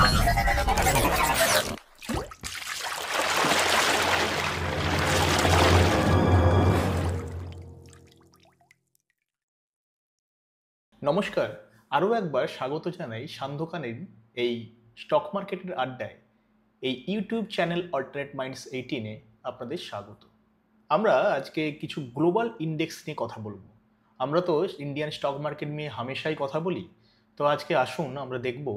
নমস্কার, আরও একবার স্বাগত জানাই সান্ধ্যকালীন এই স্টক মার্কেটের আড্ডায়। এই ইউটিউব চ্যানেল অল্টারনেট মাইন্ডস 18-এ আপনাদের স্বাগত। আমরা আজকে কিছু গ্লোবাল ইন্ডেক্স নিয়ে কথা বলবো। আমরা তো ইন্ডিয়ান স্টক মার্কেট নিয়ে হামেশাই কথা বলি, তো আজকে আসুন আমরা দেখব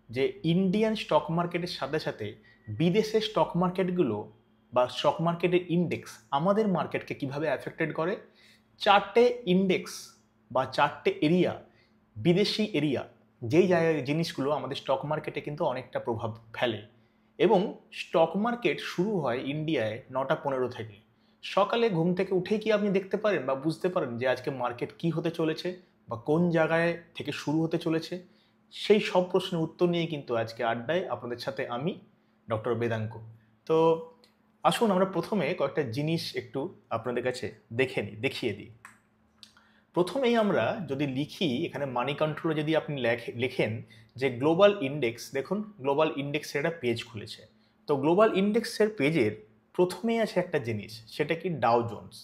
যে ইন্ডিয়ান স্টক মার্কেটের সাথে সাথে বিদেশের স্টক মার্কেটগুলো বা স্টক মার্কেটের ইন্ডেক্স আমাদের মার্কেটকে কিভাবে অ্যাফেক্টেড করে। চারটে ইন্ডেক্স বা চারটে এরিয়া, বিদেশি এরিয়া, যেই জায়গায় জিনিসগুলো আমাদের স্টক মার্কেটে কিন্তু অনেকটা প্রভাব ফেলে। এবং স্টক মার্কেট শুরু হয় ইন্ডিয়ায় 9টা 15 থেকে। সকালে ঘুম থেকে উঠেই কি আপনি দেখতে পারেন বা বুঝতে পারেন যে আজকে মার্কেট কি হতে চলেছে বা কোন জায়গায় থেকে শুরু হতে চলেছে? সেই সব প্রশ্নের উত্তর নিয়ে কিন্তু আজকে আড্ডায় আপনাদের সাথে আমি ডক্টর বেদাঙ্ক। তো আসুন আমরা প্রথমে কয়েকটা জিনিস একটু আপনাদের কাছে দেখিয়ে দিই। প্রথমেই আমরা যদি লিখি এখানে মানি কন্ট্রোলে, যদি আপনি লেখেন যে গ্লোবাল ইন্ডেক্স, দেখুন গ্লোবাল ইন্ডেক্সের একটা পেজ খুলেছে। তো গ্লোবাল ইন্ডেক্সের পেজের প্রথমেই আছে একটা জিনিস, সেটা কি ডাও জোন্স।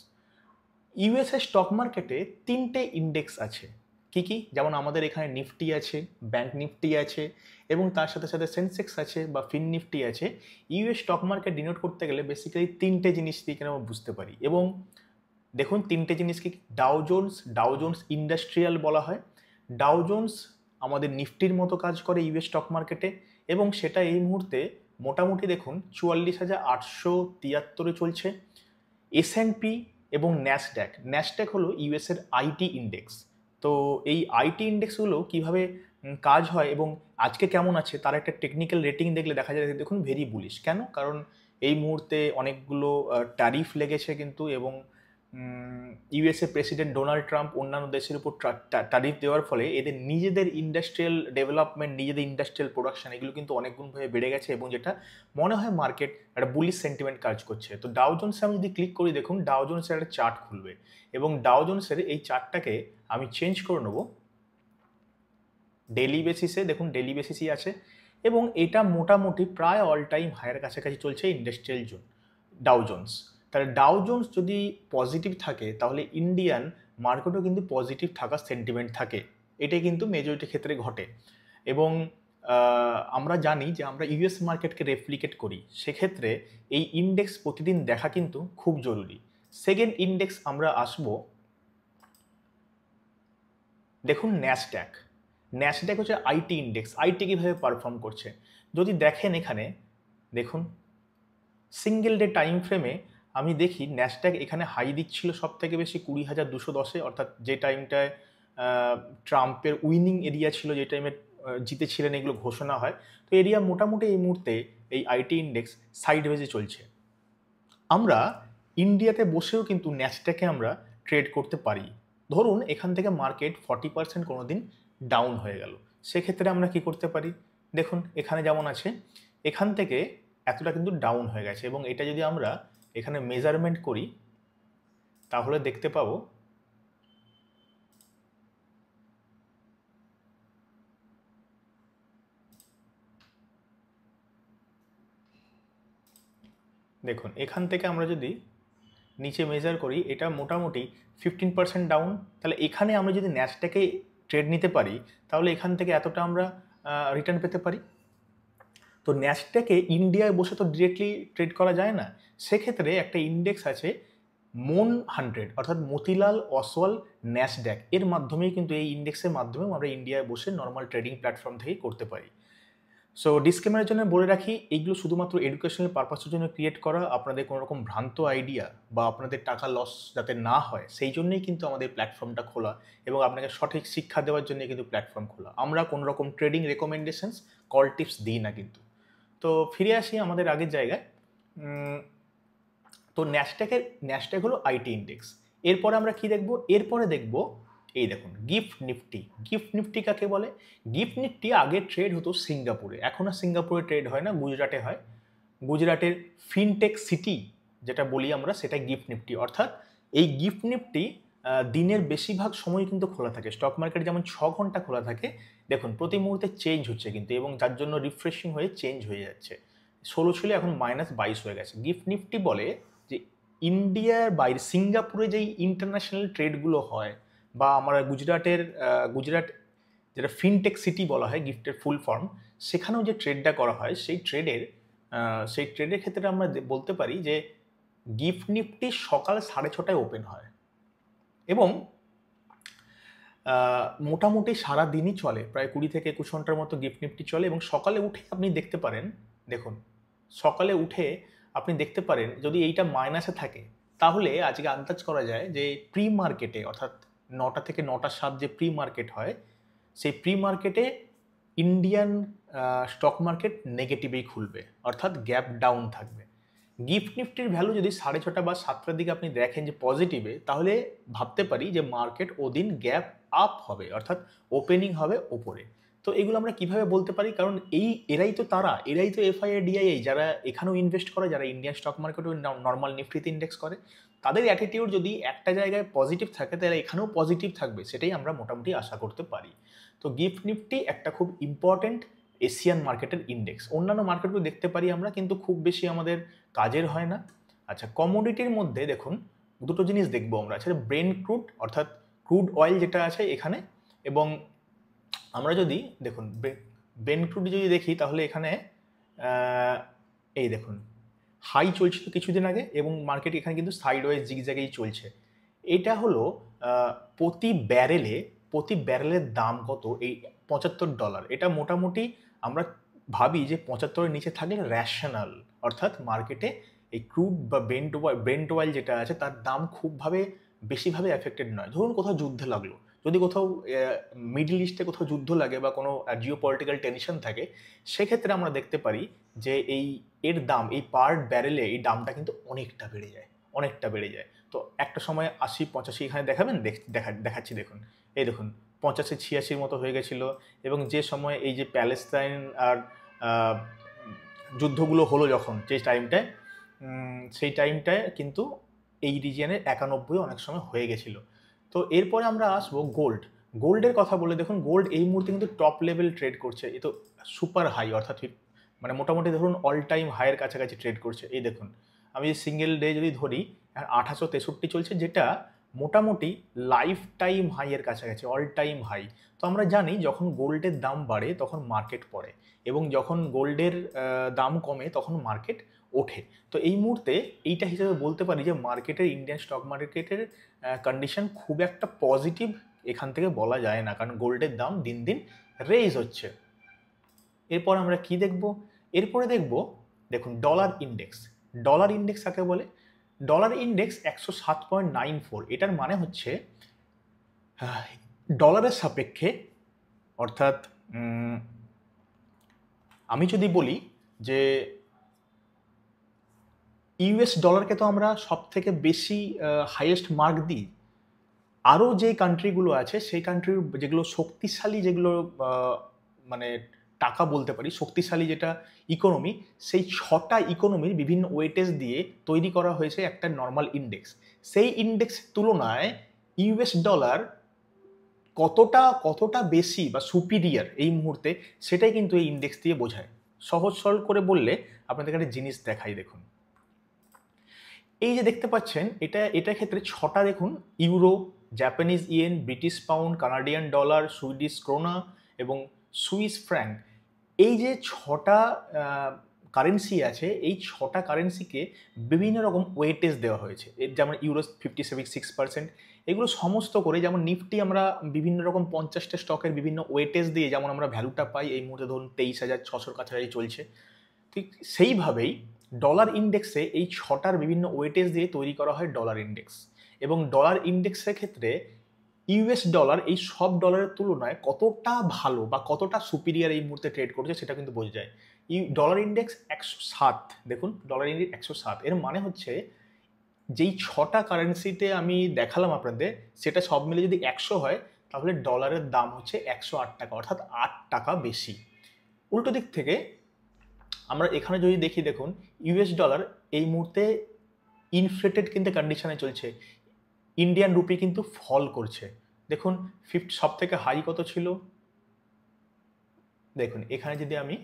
ইউএসএ স্টক মার্কেটে 3টে ইন্ডেক্স আছে। কি কি? যেমন আমাদের এখানে নিফটি আছে, ব্যাংক নিফটি আছে, এবং তার সাথে সাথে সেন্সেক্স আছে বা ফিন নিফটি আছে। ইউএস স্টক মার্কেট ডিনোট করতে গেলে বেসিক্যালি 3টে জিনিস দিয়ে আমরা বুঝতে পারি। এবং দেখুন 3টে জিনিস কি? ডাও জোন্স ইন্ডাস্ট্রিয়াল বলা হয়। ডাও জোন্স আমাদের নিফটির মতো কাজ করে ইউএস স্টক মার্কেটে, এবং সেটা এই মুহূর্তে মোটামুটি দেখুন 44,873-এ চলছে। এসএনপি এবং ন্যাসড্যাক হলো ইউএসের আইটি ইন্ডেক্স। তো এই আইটি ইন্ডেক্সগুলো কীভাবে কাজ হয় এবং আজকে কেমন আছে তার একটা টেকনিক্যাল রেটিং দেখলে দেখা যায় দেখুন ভেরি বুলিশ। কেন? কারণ এই মুহূর্তে অনেকগুলো ট্যারিফ লেগেছে কিন্তু, এবং ইউএসএ প্রেসিডেন্ট ডোনাল্ড ট্রাম্প অন্যান্য দেশের উপর ট্যারিফ দেওয়ার ফলে এদের নিজেদের ইন্ডাস্ট্রিয়াল ডেভেলপমেন্ট, নিজেদের ইন্ডাস্ট্রিয়াল প্রোডাকশন এগুলো কিন্তু অনেকগুণভাবে বেড়ে গেছে, এবং যেটা মনে হয় মার্কেট একটা বুলিশ সেন্টিমেন্ট কাজ করছে। তো ডাও জোন্সে আমি যদি ক্লিক করি, দেখুন ডাও জোন্সের একটা চার্ট খুলবে, এবং ডাও জোন্সের এই চার্টটাকে আমি চেঞ্জ করে নেব ডেইলি বেসিসে। দেখুন ডেইলি বেসিসই আছে, এবং এটা মোটামুটি প্রায় অল টাইম হায়ার কাছাকাছি চলছে ইন্ডাস্ট্রিয়াল ডাও জোন্স। তাহলে ডাও জোন্স যদি পজিটিভ থাকে তাহলে ইন্ডিয়ান মার্কেটও কিন্তু পজিটিভ থাকার সেন্টিমেন্ট থাকে। এটাই কিন্তু মেজরিটি ক্ষেত্রে ঘটে। এবং আমরা জানি যে আমরা ইউএস মার্কেটকে রেপ্লিকেট করি, সেক্ষেত্রে এই ইন্ডেক্স প্রতিদিন দেখা কিন্তু খুব জরুরি। সেকেন্ড ইন্ডেক্স আমরা আসব, দেখুন ন্যাসড্যাক হচ্ছে আইটি ইন্ডেক্স। আইটি কীভাবে পারফর্ম করছে যদি দেখেন, এখানে দেখুন সিঙ্গেল ডে টাইম ফ্রেমে আমি দেখি ন্যাসড্যাক এখানে হাই দিচ্ছিল সব থেকে বেশি 20,210-এ, অর্থাৎ যে টাইমটায় ট্রাম্পের উইনিং এরিয়া ছিল, যে টাইমে জিতেছিলেন এগুলো ঘোষণা হয়। তো এরিয়া মোটামুটি এই মুহূর্তে এই আইটি ইন্ডেক্স সাইডওয়েজে চলছে। আমরা ইন্ডিয়াতে বসেও কিন্তু ন্যাসড্যাকে আমরা ট্রেড করতে পারি। ধরুন এখান থেকে মার্কেট 40% কোনো দিন ডাউন হয়ে গেল, সেক্ষেত্রে আমরা কি করতে পারি? দেখুন এখানে যেমন আছে, এখান থেকে এতটা কিন্তু ডাউন হয়ে গেছে, এবং এটা যদি আমরা এখানে মেজারমেন্ট করি তাহলে দেখতে পাবো দেখুন এখান থেকে আমরা যদি নিচে মেজার করি, এটা মোটামুটি 15% ডাউন। তাহলে এখানে আমরা যদি ন্যাসড্যাকে ট্রেড নিতে পারি তাহলে এখান থেকে এতটা আমরা রিটার্ন পেতে পারি। তো ন্যাসড্যাকে ইন্ডিয়ায় বসে তো ডিরেক্টলি ট্রেড করা যায় না, সেক্ষেত্রে একটা ইন্ডেক্স আছে মন 100, অর্থাৎ মতিলাল অসওয়াল ন্যাসড্যাক, এর মাধ্যমেই কিন্তু এই ইন্ডেক্সের মাধ্যমেও আমরা ইন্ডিয়ায় বসে নর্মাল ট্রেডিং প্ল্যাটফর্ম থেকে করতে পারি। সো ডিসক্লেমারের জন্য বলে রাখি, এইগুলো শুধুমাত্র এডুকেশনাল পারপাসের জন্য ক্রিয়েট করা। আপনাদের কোনো রকম ভ্রান্ত আইডিয়া বা আপনাদের টাকা লস যাতে না হয় সেই জন্যই কিন্তু আমাদের প্ল্যাটফর্মটা খোলা, এবং আপনাকে সঠিক শিক্ষা দেওয়ার জন্য কিন্তু প্ল্যাটফর্ম খোলা। আমরা কোনো রকম ট্রেডিং রেকমেন্ডেশনস, কল টিপস দিই না কিন্তু। তো ফিরে আসি আমাদের আগের জায়গায়। তো ন্যাসড্যাক হলো আইটি ইন্ডেক্স। এরপরে আমরা কি দেখব? এরপরে দেখব এই দেখুন গিফট নিফটি কাকে বলে? গিফট নিফটি আগে ট্রেড হতো সিঙ্গাপুরে, এখন আর সিঙ্গাপুরে ট্রেড হয় না, গুজরাটে হয়। গুজরাটের ফিনটেক সিটি যেটা বলি আমরা, সেটা গিফট নিফটি। অর্থাৎ এই গিফট নিফটি দিনের বেশিরভাগ সময় কিন্তু খোলা থাকে। স্টক মার্কেট যেমন 6 ঘন্টা খোলা থাকে, দেখুন প্রতি মুহূর্তে চেঞ্জ হচ্ছে কিন্তু, এবং যার জন্য রিফ্রেশিং হয়ে চেঞ্জ হয়ে যাচ্ছে। 16 ছিল, এখন -22 হয়ে গেছে। গিফট নিফটি বলে যে ইন্ডিয়ার বাইরে সিঙ্গাপুরে যেই ইন্টারন্যাশনাল ট্রেডগুলো হয়, বা আমরা গুজরাট যেটা ফিনটেক সিটি বলা হয় গিফটের ফুল ফর্ম, সেখানেও যে ট্রেডটা করা হয় সেই ট্রেডের ক্ষেত্রে আমরা বলতে পারি যে গিফট নিফটি সকাল 6:30টায় ওপেন হয় এবং মোটামুটি সারা দিনই চলে, প্রায় 20 থেকে 21 ঘন্টার মতো গিফট নিফটি চলে। এবং সকালে উঠে আপনি দেখতে পারেন, দেখুন সকালে উঠে আপনি দেখতে পারেন যদি এইটা মাইনাসে থাকে, তাহলে আজকে আন্দাজ করা যায় যে প্রি মার্কেটে, অর্থাৎ 9টা থেকে 9টা 7 যে প্রি মার্কেট হয়, সেই প্রি মার্কেটে ইন্ডিয়ান স্টক মার্কেট নেগেটিভেই খুলবে, অর্থাৎ গ্যাপ ডাউন থাকবে। গিফট নিফটির ভ্যালু যদি 6:30 বা 7টার দিকে আপনি দেখেন যে পজিটিভে, তাহলে ভাবতে পারি যে মার্কেট ওদিন গ্যাপ আপ হবে, অর্থাৎ ওপেনিং হবে ওপরে। তো এগুলো আমরা কিভাবে বলতে পারি, কারণ এরাই তো এফআইআই ডিআইআই যারা এখানেও ইনভেস্ট করে, যারা ইন্ডিয়ান স্টক মার্কেটও নর্মাল নিফটিতে ইন্ডেক্স করে, তাদের অ্যাটিটিউড যদি একটা জায়গায় পজিটিভ থাকে তাহলে এখানেও পজিটিভ থাকবে, সেটাই আমরা মোটামুটি আশা করতে পারি। তো গিফট নিফটি একটা খুব ইম্পর্টেন্ট এশিয়ান মার্কেটের ইন্ডেক্স। অন্যান্য মার্কেটগুলো দেখতে পারি আমরা, কিন্তু খুব বেশি আমাদের কাজের হয় না। আচ্ছা, কমোডিটির মধ্যে দেখুন দুটো জিনিস দেখবো আমরা। আচ্ছা, ব্রেন্ট ক্রুড অর্থাৎ ক্রুড অয়েল যেটা আছে এখানে, এবং আমরা যদি দেখুন ব্রেন্ট ক্রুড যদি দেখি তাহলে এখানে এই দেখুন হাই চলছিল কিছুদিন আগে, এবং মার্কেট এখানে কিন্তু সাইডওয়েজ জিগজ্যাগেই চলছে। এটা হলো প্রতি ব্যারেলের দাম কত, এই $75। এটা মোটামুটি আমরা ভাবি যে 75-এর নিচে থাকলে র্যাশনাল, অর্থাৎ মার্কেটে এই ক্রুড বা ব্রেন্ট অয়েল যেটা আছে তার দাম খুবভাবে বেশিভাবে এফেক্টেড নয়। ধরুন কোথাও যুদ্ধ লাগলো, যদি কোথাও মিডল ইস্টে কোথাও যুদ্ধ লাগে বা কোনো জিও পলিটিক্যাল টেনশন থাকে, সেক্ষেত্রে আমরা দেখতে পারি যে এর দাম, এই পার ব্যারেলে এই দামটা কিন্তু অনেকটা বেড়ে যায়। তো একটা সময় 80-85 এখানে দেখাচ্ছি, দেখুন এই দেখুন 85-86 মতো হয়ে গেছিলো। এবং যে সময় এই যে প্যালেস্তাইন আর যুদ্ধগুলো হলো যখন, যে টাইমটায়, সেই টাইমটায় কিন্তু এই রিজিয়নে 91 অনেক সময় হয়ে গেছিলো। তো এরপরে আমরা আসবো গোল্ডের কথা বলে, দেখুন গোল্ড এই মুহূর্তে কিন্তু টপ লেভেল ট্রেড করছে। এ তো সুপার হাই, অর্থাৎ মানে মোটামুটি ধরুন অল টাইম হাইয়ের কাছাকাছি ট্রেড করছে। এই দেখুন আমি সিঙ্গেল ডে যদি ধরি 2863 চলছে, যেটা মোটামুটি লাইফ টাইম হাইয়ের কাছাকাছি, অল টাইম হাই। তো আমরা জানি যখন গোল্ডের দাম বাড়ে তখন মার্কেট পড়ে, এবং যখন গোল্ডের দাম কমে তখন মার্কেট ওঠে। তো এই মুহূর্তে এইটা হিসেবে বলতে পারি যে ইন্ডিয়ান স্টক মার্কেটের কন্ডিশন খুব একটা পজিটিভ এখান থেকে বলা যায় না, কারণ গোল্ডের দাম দিন দিন রেইজ হচ্ছে। এরপর আমরা কি দেখব? এরপরে দেখুন ডলার ইন্ডেক্স কাকে বলে? Dollar index 107.94। এটার মানে হচ্ছে ডলারের সাপেক্ষে, অর্থাৎ আমি যদি বলি যে ইউএস ডলারকে তো আমরা সব থেকে বেশি হাইয়েস্ট মার্ক দিই, আরও যে কান্ট্রিগুলো আছে সেই কান্ট্রির যেগুলো শক্তিশালী, যেগুলো মানে টাকা বলতে পারি শক্তিশালী যেটা ইকোনমি, সেই 6টা ইকোনমির বিভিন্ন ওয়েটেজ দিয়ে তৈরি করা হয়েছে একটা নর্মাল ইন্ডেক্স। সেই ইন্ডেক্সের তুলনায় ইউএস ডলার কতটা বেশি বা সুপিরিয়ার এই মুহূর্তে, সেটাই কিন্তু এই ইন্ডেক্স দিয়ে বোঝায়। সহজ সরল করে বললে আপনাদের একটা জিনিস দেখাই, দেখুন এই যে দেখতে পাচ্ছেন, এটা ক্ষেত্রে 6টা দেখুন, euro, Japanese yen, British pound, Canadian dollar, Swedish krona এবং সুইস ফ্র্যাঙ্ক। এই যে 6টা কারেন্সি আছে, এই 6টা কারেন্সিকে বিভিন্ন রকম ওয়েটেজ দেওয়া হয়েছে। যেমন ইউরো 57.6%, এগুলো সমস্ত করে, যেমন নিফটি আমরা বিভিন্ন রকম 50টা স্টকের বিভিন্ন ওয়েটেজ দিয়ে যেমন আমরা ভ্যালুটা পাই, এই মুহূর্তে ধরুন 23,600 কাছাকাছি চলছে। ঠিক সেইভাবেই ডলার ইন্ডেক্সে এই 6টার বিভিন্ন ওয়েটেজ দিয়ে তৈরি করা হয় ডলার ইন্ডেক্স। এবং ডলার ইন্ডেক্সের ক্ষেত্রে ইউএস ডলার এই সব ডলারের তুলনায় কতটা ভালো বা কতটা সুপিরিয়ার এই মুহূর্তে ট্রেড করছে সেটা কিন্তু বোঝা যায়। ডলার ইন্ডেক্স 107, দেখুন ডলার ইন্ডেক্স 107, এর মানে হচ্ছে যেই 6টা কারেন্সিতে আমি দেখালাম আপনাদের, সেটা সব মিলে যদি 100 হয় তাহলে ডলারের দাম হচ্ছে 108 টাকা, অর্থাৎ 8 টাকা বেশি। উল্টো দিক থেকে আমরা এখানে যদি দেখি, দেখুন ইউএস ডলার এই মুহূর্তে ইনফ্লেটেড কিন্তু কন্ডিশনে চলছে, ইন্ডিয়ান রুপি কিন্তু ফল করছে। দেখুন সব থেকে হাই কত ছিল? দেখুন এখানে যদি আমি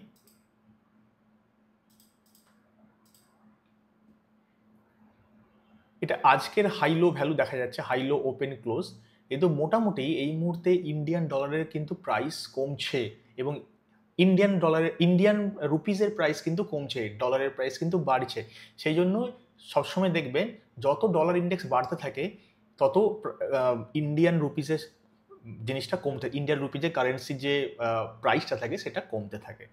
এটা আজকের হাই লো ভ্যালু দেখা যাচ্ছে, হাই লো ওপেন ক্লোজ, কিন্তু মোটামুটি এই মুহূর্তে ইন্ডিয়ান ডলারের কিন্তু প্রাইস কমছে এবং ইন্ডিয়ান রুপিজের প্রাইস কিন্তু কমছে, ডলারের প্রাইস কিন্তু বাড়ছে। সেই জন্য সবসময় দেখবেন যত ডলার ইন্ডেক্স বাড়তে থাকে তত ইন্ডিয়ান রুপিজের জিনিসটা কমতে, ইন্ডিয়ান রুপিজের কারেন্সির যে প্রাইসটা থাকে সেটা কমতে থাকে।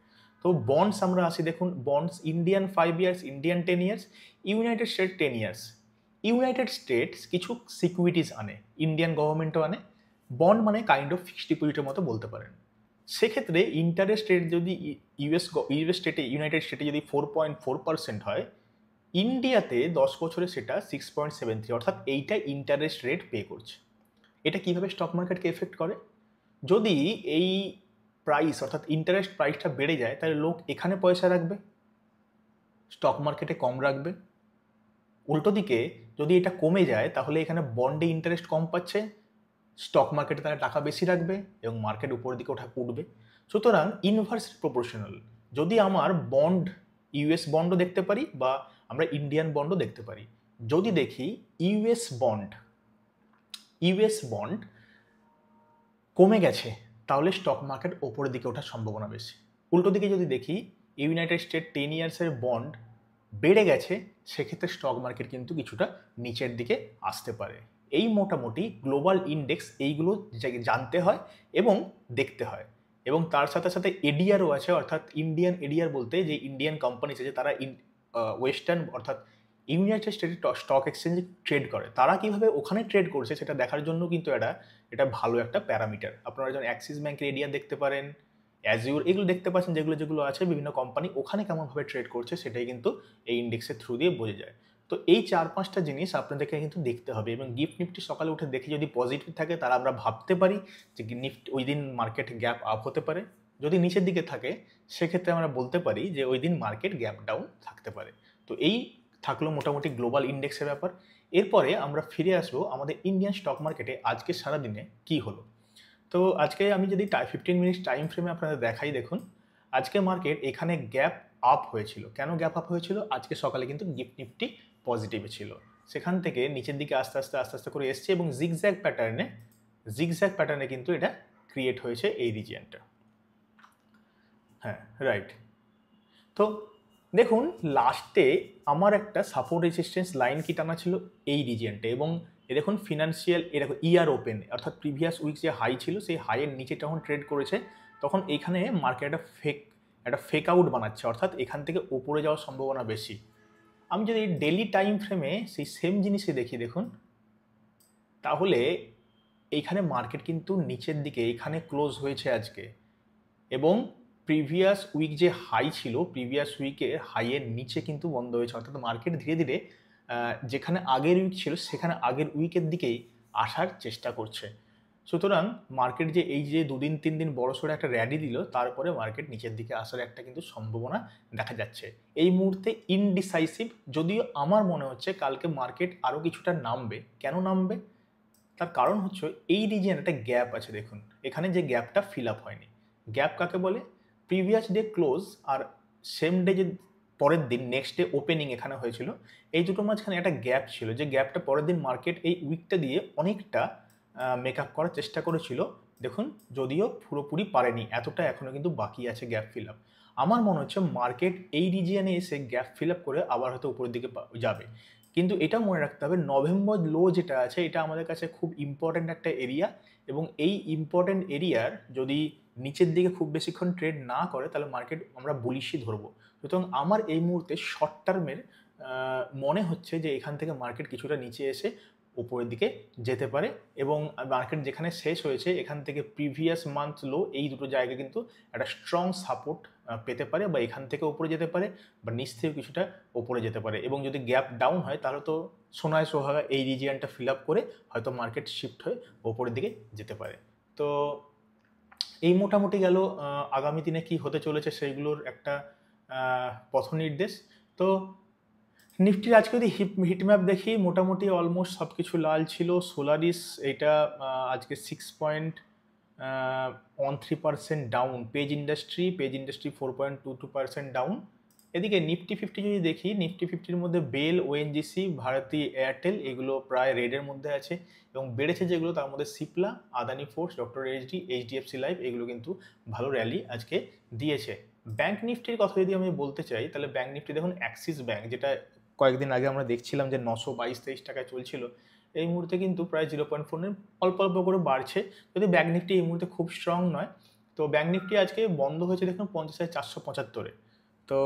তো বন্ডস আমরা আসি, দেখুন bonds Indian 5 years, Indian 10 years, United State 10 years. United States কিছু সিকিউরিটিজ আনে, ইন্ডিয়ান গভর্নমেন্টও আনে, বন্ড মানে কাইন্ড অফ ফিক্সড ডিপোজিটের মতো বলতে পারেন। সেক্ষেত্রে ইন্টারেস্ট রেট যদি ইউএস স্টেটে, ইউনাইটেড স্টেটে যদি 4.4% হয়, ইন্ডিয়াতে 10 বছরে সেটা 6.73, অর্থাৎ এইটা ইন্টারেস্ট রেট পে করছে। এটা কিভাবে স্টক মার্কেটকে এফেক্ট করে? যদি এই প্রাইস অর্থাৎ ইন্টারেস্ট প্রাইসটা বেড়ে যায় তাহলে লোক এখানে পয়সা রাখবে, স্টক মার্কেটে কম রাখবে। উল্টো দিকে যদি এটা কমে যায় তাহলে এখানে বন্ডে ইন্টারেস্ট কম পাচ্ছে, স্টক মার্কেটে তারা টাকা বেশি রাখবে এবং মার্কেট উপরের দিকে উঠবে। সুতরাং ইনভার্স প্রপোর্শনাল। যদি আমার বন্ড, ইউএস বন্ডও দেখতে পারি বা আমরা ইন্ডিয়ান বন্ডও দেখতে পারি, যদি দেখি ইউএস বন্ড কমে গেছে তাহলে স্টক মার্কেট ওপরের দিকে ওঠার সম্ভাবনা বেশি। উল্টো দিকে যদি দেখি ইউনাইটেড স্টেট 10 ইয়ার্সের বন্ড বেড়ে গেছে, সেক্ষেত্রে স্টক মার্কেট কিন্তু কিছুটা নিচের দিকে আসতে পারে। এই মোটামুটি গ্লোবাল ইন্ডেক্স, এইগুলো জানতে হয় এবং দেখতে হয়। এবং তার সাথে সাথে এডিআরও আছে, অর্থাৎ ইন্ডিয়ান এডিআর বলতে যে ইন্ডিয়ান কোম্পানিজ আছে তারা ওয়েস্টার্ন অর্থাৎ ইউনাইটেড স্টেটের স্টক এক্সচেঞ্জে ট্রেড করে, তারা কিভাবে ওখানে ট্রেড করছে সেটা দেখার জন্য কিন্তু এটা ভালো একটা প্যারামিটার। আপনারা যেমন অ্যাক্সিস ব্যাংকের এডিআর দেখতে পারেন, অ্যাজিওর, এগুলো দেখতে পাচ্ছেন, যেগুলো আছে বিভিন্ন কোম্পানি ওখানে কেমনভাবে ট্রেড করছে সেটাই কিন্তু এই ইন্ডেক্সের থ্রু দিয়ে বোঝা যায়। তো এই 4-5টা জিনিস আপনাদেরকে কিন্তু দেখতে হবে। এবং গিফট নিফটি সকালে উঠে দেখে যদি পজিটিভ থাকে তাহলে আমরা ভাবতে পারি যে নিফটি ওই দিন মার্কেট গ্যাপ আপ হতে পারে। যদি নিচের দিকে থাকে সেক্ষেত্রে আমরা বলতে পারি যে ওই দিন মার্কেট গ্যাপ ডাউন থাকতে পারে। তো এই থাকলো মোটামুটি গ্লোবাল ইন্ডেক্সের ব্যাপার। এরপরে আমরা ফিরে আসবো আমাদের ইন্ডিয়ান স্টক মার্কেটে আজকে সারাদিনে কি হলো। তো আজকে আমি যদি 15 মিনিট টাইম ফ্রেমে আপনাদের দেখাই, দেখুন আজকে মার্কেট এখানে গ্যাপ আপ হয়েছিল। কেন গ্যাপ আপ হয়েছিল? আজকে সকালে কিন্তু গিফট নিফটি পজিটিভে ছিল, সেখান থেকে নিচের দিকে আস্তে আস্তে করে এসছে এবং জিগজ্যাগ প্যাটার্নে কিন্তু এটা ক্রিয়েট হয়েছে এই রিজিয়নটা। হ্যাঁ, রাইট। তো দেখুন লাস্টে আমার একটা সাপোর্ট রেজিস্ট্যান্স লাইন কি টানা ছিল এই রিজিয়নটা, এবং দেখুন ফিনান্সিয়াল এরকম ইয়ার ওপেন অর্থাৎ প্রিভিয়াস উইক যে হাই ছিল সেই হাইয়ের নিচে যখন ট্রেড করেছে তখন এইখানে মার্কেট একটা ফেক আউট বানাচ্ছে, অর্থাৎ এখান থেকে উপরে যাওয়ার সম্ভাবনা বেশি। আমি যদি ডেলি টাইম ফ্রেমে সেই সেম জিনিসই দেখি, দেখুন তাহলে এইখানে মার্কেট কিন্তু নিচের দিকে এখানে ক্লোজ হয়েছে আজকে, এবং প্রিভিয়াস উইক যে হাই ছিল প্রিভিয়াস উইকের হাইয়ের নিচে কিন্তু বন্ধ হয়েছে, অর্থাৎ মার্কেট ধীরে ধীরে যেখানে আগের উইক ছিল সেখানে আগের উইকের দিকেই আসার চেষ্টা করছে। সুতরাং মার্কেট যে এই যে 2-3 দিন বড়সড় একটা র্যালি দিল, তারপরে মার্কেট নিচের দিকে আসার একটা কিন্তু সম্ভাবনা দেখা যাচ্ছে। এই মুহূর্তে ইনডিসাইসিভ, যদিও আমার মনে হচ্ছে কালকে মার্কেট আরও কিছুটা নামবে। কেন নামবে? তার কারণ হচ্ছে এই রিজিয়ন একটা গ্যাপ আছে, দেখুন এখানে যে গ্যাপটা ফিল আপ হয়নি। গ্যাপ কাকে বলে? প্রিভিয়াস ডে ক্লোজ আর সেম ডে যে পরের দিন নেক্সট ডে ওপেনিং এখানে হয়েছিল, এই দুটো মাঝখানে একটা গ্যাপ ছিল, যে গ্যাপটা পরের দিন মার্কেট এই উইকটা দিয়ে অনেকটা মেক আপ করার চেষ্টা করেছিল। দেখুন যদিও পুরোপুরি পারেনি, এতটা এখনও কিন্তু বাকি আছে গ্যাপ ফিল আপ। আমার মনে হচ্ছে মার্কেট এই রিজিয়নে এসে গ্যাপ ফিল আপ করে আবার হয়তো উপরের দিকে যাবে। কিন্তু এটা মনে রাখতে হবে নভেম্বর লো যেটা আছে এটা আমাদের কাছে খুব ইম্পর্ট্যান্ট একটা এরিয়া, এবং এই ইম্পর্ট্যান্ট এরিয়ার যদি নিচের দিকে খুব বেশিক্ষণ ট্রেড না করে তাহলে মার্কেট আমরা বুলিশই ধরবো। সুতরাং আমার এই মুহূর্তে শর্ট টার্মের মনে হচ্ছে যে এখান থেকে মার্কেট কিছুটা নিচে এসে উপরের দিকে যেতে পারে, এবং মার্কেট যেখানে শেষ হয়েছে এখান থেকে প্রিভিয়াস মান্থ লো এই দুটো জায়গা কিন্তু একটা স্ট্রং সাপোর্ট পেতে পারে, বা এখান থেকে উপরে যেতে পারে বা নিচ থেকে কিছুটা উপরে যেতে পারে। এবং যদি গ্যাপ ডাউন হয় তাহলে তো সোনায় সোহাগা এই রিজিয়নটা ফিল আপ করে হয়তো মার্কেট শিফট হয়ে উপরের দিকে যেতে পারে। তো এই মোটামুটি গেল আগামী দিনে কি হতে চলেছে সেইগুলোর একটা পথ নির্দেশ। তো নিফটির আজকে যদি হিটম্যাপ দেখি মোটামুটি অলমোস্ট সব কিছু লাল ছিল। সোলারিস এটা আজকে 3% ডাউন। Page industry 4.22% down. এদিকে নিফটি 50 যদি দেখি, নিফটি 50-র মধ্যে বেল, ওএনজিসি, ভারতী এয়ারটেল এগুলো প্রায় রেডের মধ্যে আছে, এবং বেড়েছে যেগুলো তার মধ্যে Cipla, Adani force, doctor HD, HDFC life এগুলো কিন্তু ভালো র্যালি আজকে দিয়েছে। ব্যাংক নিফটির কথা যদি আমি বলতে চাই, তাহলে ব্যাংক নিফটি দেখুন অ্যাক্সিস ব্যাংক, যেটা কয়েকদিন আগে আমরা দেখছিলাম যে 922-23 টাকায় চলছিল, এই মুহূর্তে কিন্তু প্রায় 0.4 অল্প অল্প করে বাড়ছে। যদি ব্যাংক নিফটি এই মুহূর্তে খুব স্ট্রং নয়, তো ব্যাংক নিফটি আজকে বন্ধ হয়েছে দেখুন 50,475-এ। তো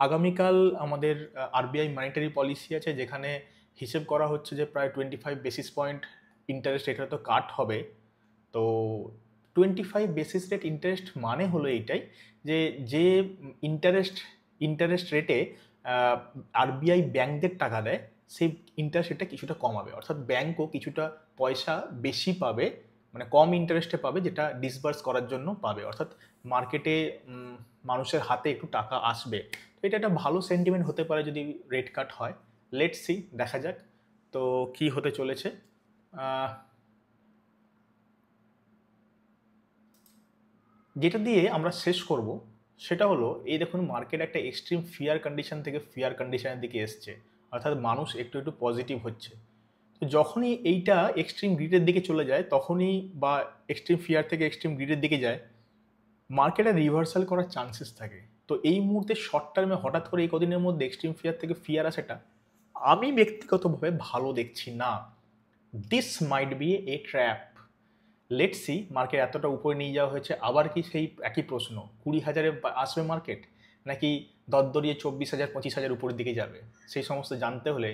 আগামীকাল আমাদের আরবিআই মনিটারি পলিসি আছে, যেখানে হিসেব করা হচ্ছে যে প্রায় 25 বেসিস পয়েন্ট ইন্টারেস্ট রেট হয়তো কাট হবে। তো 25 বেসিস রেট ইন্টারেস্ট মানে হলো এইটাই যে যে ইন্টারেস্ট রেটে আরবিআই ব্যাংকদের টাকা দেয়, সেই ইন্টারেস্ট রেটটা কিছুটা কমাবে, অর্থাৎ ব্যাংকও কিছুটা পয়সা বেশি পাবে, মানে কম ইন্টারেস্টে পাবে, যেটা ডিসবার্স করার জন্য পাবে, অর্থাৎ মার্কেটে মানুষের হাতে একটু টাকা আসবে। তো এটা একটা ভালো সেন্টিমেন্ট হতে পারে যদি রেট কাট হয়। লেটস সি, দেখা যাক তো কি হতে চলেছে। যেটা দিয়ে আমরা শেষ করব সেটা হলো, এই দেখুন মার্কেট একটা এক্সট্রিম ফিয়ার কন্ডিশন থেকে ফিয়ার কন্ডিশনের দিকে এসছে, অর্থাৎ মানুষ একটু একটু পজিটিভ হচ্ছে। তো যখনই এইটা এক্সট্রিম গ্রিডের দিকে চলে যায়, তখনই বা এক্সট্রিম ফিয়ার থেকে এক্সট্রিম গ্রিডের দিকে যায়, মার্কেটে রিভার্সাল করার চান্সেস থাকে। তো এই মুহূর্তে শর্ট টার্মে হঠাৎ করে এই কদিনের মধ্যে এক্সট্রিম ফিয়ার থেকে ফিয়ার আসাটা আমি ব্যক্তিগতভাবে ভালো দেখছি না। This might B A trap. Let's see, market এতটা উপরে নিয়ে যাওয়া হয়েছে, আবার কি সেই একই প্রশ্ন 20,000-এ আসবে মার্কেট, নাকি দরদরিয়ে 24,000 25,000 উপরের দিকে যাবে? সেই সমস্ত জানতে হলে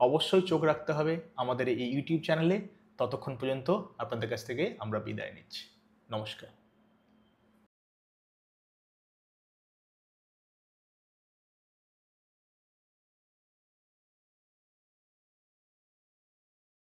অবশ্যই চোখ রাখতে হবে আমাদের এই ইউটিউব চ্যানেলে। ততক্ষণ পর্যন্ত আপনাদের কাছ থেকে আমরা বিদায় নিচ্ছি। নমস্কার।